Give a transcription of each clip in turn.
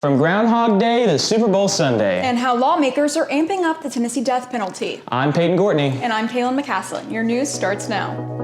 From Groundhog Day to Superbowl Sunday. And how lawmakers are amping up the Tennessee death penalty. I'm Peyton Courtney. And I'm Kaylin McCaslin. Your news starts now.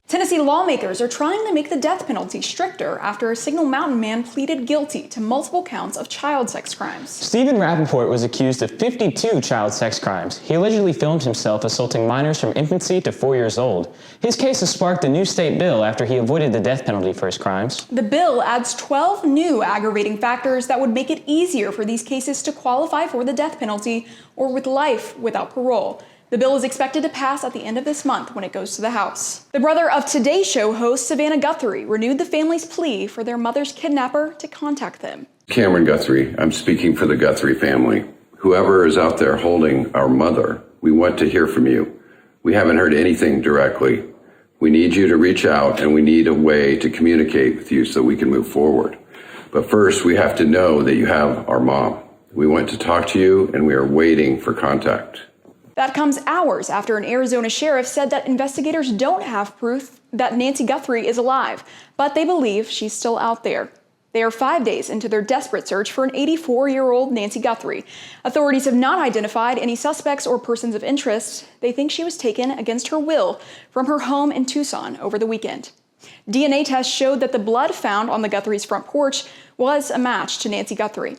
Tennessee lawmakers are trying to make the death penalty stricter after a Signal Mountain man pleaded guilty to multiple counts of child sex crimes. Stephen Rappaport was accused of 52 child sex crimes. He allegedly filmed himself assaulting minors from infancy to 4 years old. His case has sparked a new state bill after he avoided the death penalty for his crimes. The bill adds 12 new aggravating factors that would make it easier for these cases to qualify for the death penalty or with life without parole. The bill is expected to pass at the end of this month when it goes to the House. The brother of Today Show host Savannah Guthrie renewed the family's plea for their mother's kidnapper to contact them. Cameron Guthrie, I'm speaking for the Guthrie family. Whoever is out there holding our mother, we want to hear from you. We haven't heard anything directly. We need you to reach out and we need a way to communicate with you so we can move forward. But first, we have to know that you have our mom. We want to talk to you and we are waiting for contact. That comes hours after an Arizona sheriff said that investigators don't have proof that Nancy Guthrie is alive, but they believe she's still out there. They are 5 days into their desperate search for an 84-year-old Nancy Guthrie. Authorities have not identified any suspects or persons of interest. They think she was taken against her will from her home in Tucson over the weekend. DNA tests showed that the blood found on the Guthrie's front porch was a match to Nancy Guthrie.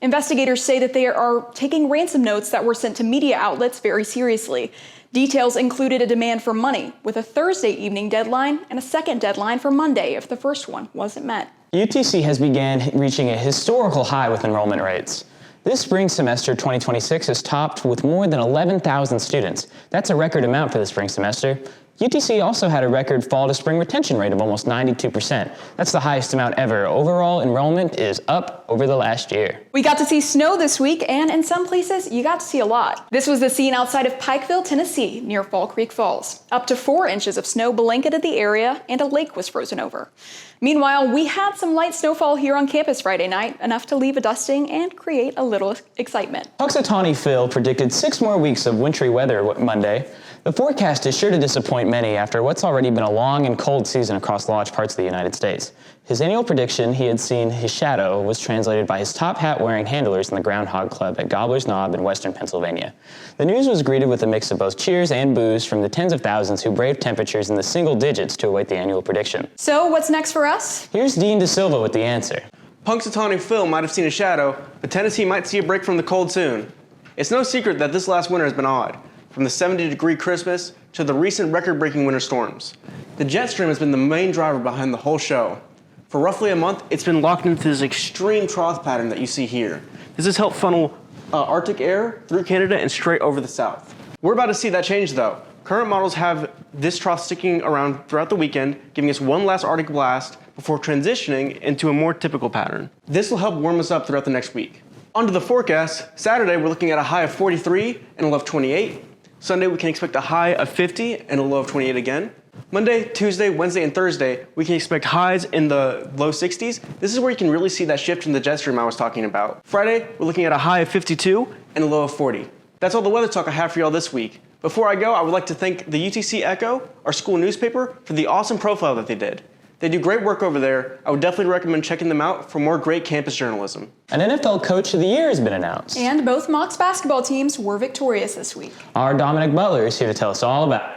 Investigators say that they are taking ransom notes that were sent to media outlets very seriously. Details included a demand for money, with a Thursday evening deadline and a second deadline for Monday if the first one wasn't met. UTC has began reaching a historical high with enrollment rates. This spring semester 2026 is topped with more than 11,000 students. That's a record amount for the spring semester. UTC also had a record fall to spring retention rate of almost 92%. That's the highest amount ever. Overall enrollment is up over the last year. We got to see snow this week, and in some places, you got to see a lot. This was the scene outside of Pikeville, Tennessee, near Fall Creek Falls. Up to 4 inches of snow blanketed the area, and a lake was frozen over. Meanwhile, we had some light snowfall here on campus Friday night, enough to leave a dusting and create a little excitement. Punxsutawney Phil predicted 6 more weeks of wintry weather Monday. The forecast is sure to disappoint many after what's already been a long and cold season across large parts of the United States. His annual prediction he had seen his shadow was translated by his top hat-wearing handlers in the Groundhog Club at Gobbler's Knob in western Pennsylvania. The news was greeted with a mix of both cheers and boos from the tens of thousands who braved temperatures in the single digits to await the annual prediction. So what's next for us? Here's Dean DeSilva with the answer. Punxsutawney Phil might have seen a shadow, but Tennessee might see a break from the cold soon. It's no secret that this last winter has been odd, from the 70-degree Christmas to the recent record-breaking winter storms. The jet stream has been the main driver behind the whole show. For roughly a month, it's been locked into this extreme trough pattern that you see here. This has helped funnel Arctic air through Canada and straight over the south. We're about to see that change though. Current models have this trough sticking around throughout the weekend, giving us one last Arctic blast before transitioning into a more typical pattern. This will help warm us up throughout the next week. Onto the forecast. Saturday, we're looking at a high of 43 and a low of 28. Sunday, we can expect a high of 50 and a low of 28 again. Monday, Tuesday, Wednesday, and Thursday, we can expect highs in the low 60s. This is where you can really see that shift in the jet stream I was talking about. Friday, we're looking at a high of 52 and a low of 40. That's all the weather talk I have for y'all this week. Before I go, I would like to thank the UTC Echo, our school newspaper, for the awesome profile that they did. They do great work over there. I would definitely recommend checking them out for more great campus journalism. An NFL Coach of the Year has been announced. And both Mocs basketball teams were victorious this week. Our Dominic Butler is here to tell us all about it.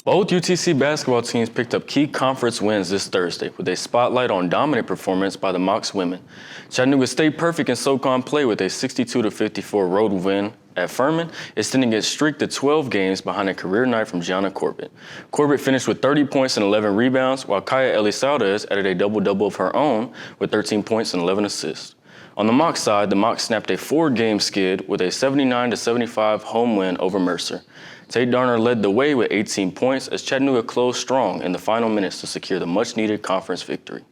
Both UTC basketball teams picked up key conference wins this Thursday with a spotlight on dominant performance by the Mocs women. Chattanooga stayed perfect in SoCon play with a 62-54 road win at Furman, extending its streak to 12 games behind a career night from Gianna Corbett. Corbett finished with 30 points and 11 rebounds, while Kaya Elizalde added a double-double of her own with 13 points and 11 assists. On the Mocs side, the Mocs snapped a 4-game skid with a 79-75 home win over Mercer. Tate Darner led the way with 18 points as Chattanooga closed strong in the final minutes to secure the much-needed conference victory.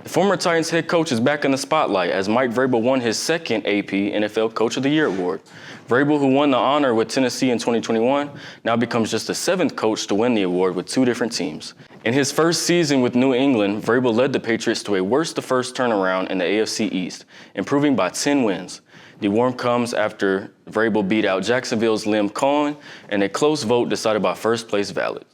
The former Titans head coach is back in the spotlight as Mike Vrabel won his second AP NFL Coach of the Year award. Vrabel, who won the honor with Tennessee in 2021, now becomes just the 7th coach to win the award with 2 different teams. In his first season with New England, Vrabel led the Patriots to a worst-to-first turnaround in the AFC East, improving by 10 wins. The award comes after Vrabel beat out Jacksonville's Liam Cohen in a close vote decided by first-place ballots.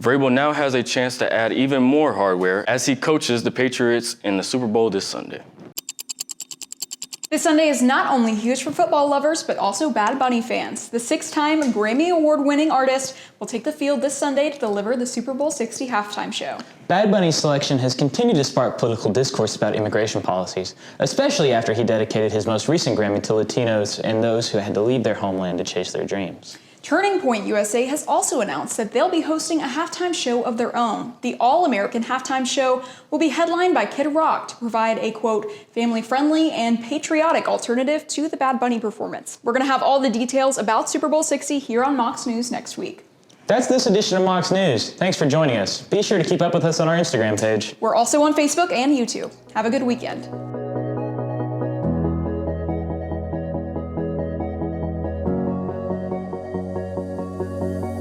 Vrabel now has a chance to add even more hardware as he coaches the Patriots in the Super Bowl this Sunday. This Sunday is not only huge for football lovers, but also Bad Bunny fans. The 6-time Grammy Award-winning artist will take the field this Sunday to deliver the Super Bowl 60 halftime show. Bad Bunny's selection has continued to spark political discourse about immigration policies, especially after he dedicated his most recent Grammy to Latinos and those who had to leave their homeland to chase their dreams. Turning Point USA has also announced that they'll be hosting a halftime show of their own. The All-American halftime show will be headlined by Kid Rock to provide a, quote, family-friendly and patriotic alternative to the Bad Bunny performance. We're going to have all the details about Super Bowl 60 here on Mocs News next week. That's this edition of Mocs News. Thanks for joining us. Be sure to keep up with us on our Instagram page. We're also on Facebook and YouTube. Have a good weekend.